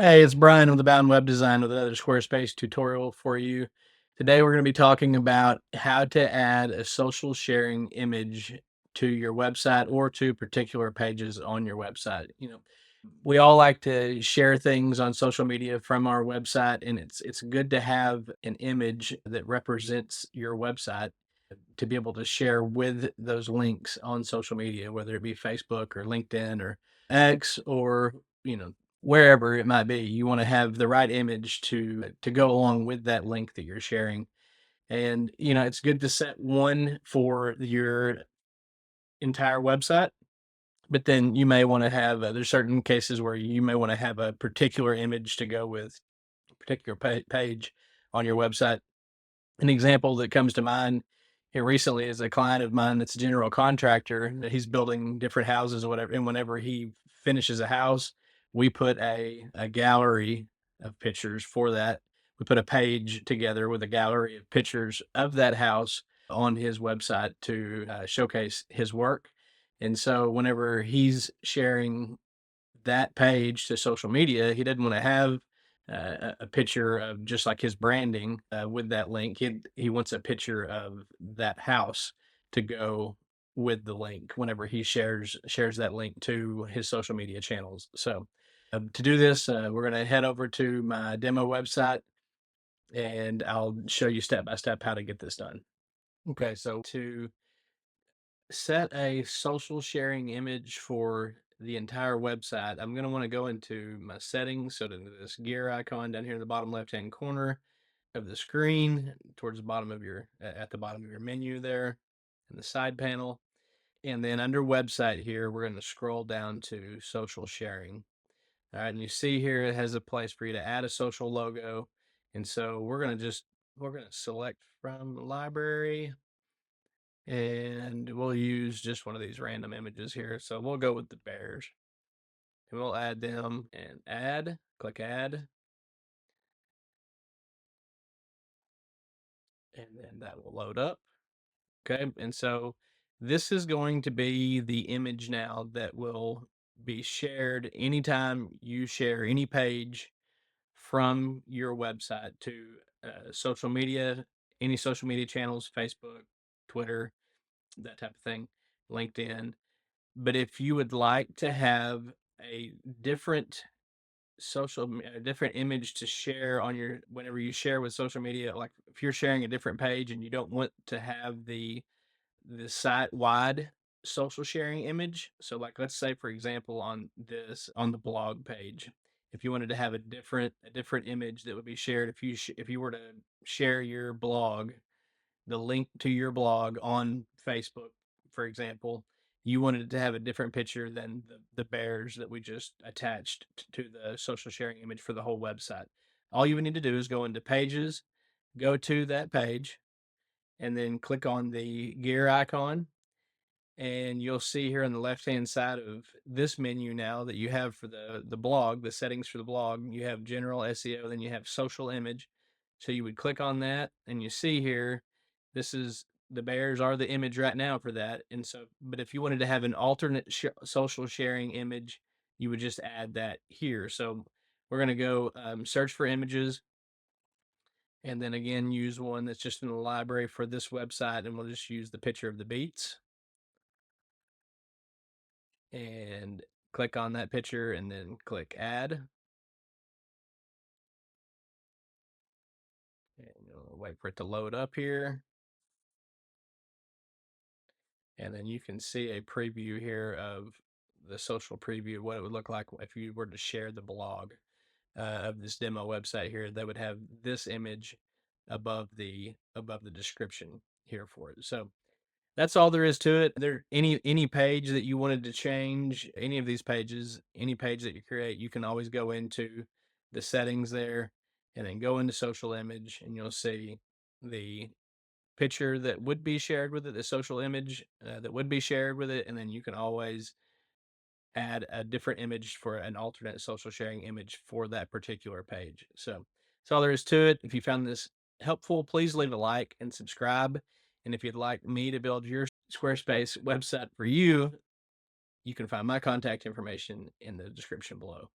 Hey, it's Bryan with Abound Web Design with another Squarespace tutorial for you. Today, we're going to be talking about how to add a social sharing image to your website or to particular pages on your website. We all like to share things on social media from our website, and it's good to have an image that represents your website to be able to share with those links on social media, whether it be Facebook or LinkedIn or X or, you know, wherever it might be. You want to have the right image to go along with that link that you're sharing. And, it's good to set one for your entire website, but then you may want to have there's certain cases where you may want to have a particular image to go with a particular page on your website. An example that comes to mind here recently is a client of mine that's a general contractor that he's building different houses or whatever. And whenever he finishes a house, we put a gallery of pictures for that. We put a page together with a gallery of pictures of that house on his website to showcase his work. And so whenever he's sharing that page to social media, he didn't want to have a picture of just like his branding with that link. He wants a picture of that house to go with the link whenever he shares that link to his social media channels. So to do this, we're going to head over to my demo website, and I'll show you step by step how to get this done. Okay, so to set a social sharing image for the entire website, I'm going to want to go into my settings. So to this gear icon down here in the bottom left hand corner of the screen, towards the bottom of at the bottom of your menu there in the side panel. And then under website here, we're going to scroll down to social sharing. All right. And you see here, it has a place for you to add a social logo. And so we're going to select from the library, and we'll use just one of these random images here. So we'll go with the bears, and we'll add them and click add. And then that will load up. Okay. And so this is going to be the image now that will be shared anytime you share any page from your website to social media, any social media channels, Facebook, Twitter, that type of thing, LinkedIn. But if you would like to have a different a different image to share on your whenever you share with social media, like if you're sharing a different page and you don't want to have the site wide social sharing image. So like let's say for example on the blog page, if you wanted to have a different image that would be shared if you were to share your blog, the link to your blog on Facebook, for example, you wanted it to have a different picture than the bears that we just attached to the social sharing image for the whole website. All you would need to do is go into pages, go to that page, and then click on the gear icon, and you'll see here on the left hand side of this menu now that you have for the blog, the settings for the blog, you have general SEO, then you have social image. So you would click on that, and you see here, this is the bears are the image right now for that. And so, but if you wanted to have an alternate social sharing image, you would just add that here. So we're going to go search for images, and then again use one that's just in the library for this website, and we'll just use the picture of the beets and click on that picture and then click add. And you'll wait for it to load up here. And then you can see a preview here of the social preview of what it would look like if you were to share the blog of this demo website here. They would have this image above the description here for it. So that's all there is to it. There any page that you wanted to change, any of these pages, any page that you create, you can always go into the settings there and then go into social image, and you'll see the picture that would be shared with it, the social image that would be shared with it, and then you can always add a different image for an alternate social sharing image for that particular page. So that's all there is to it. If you found this helpful, please leave a like and subscribe. And if you'd like me to build your Squarespace website for you, you can find my contact information in the description below.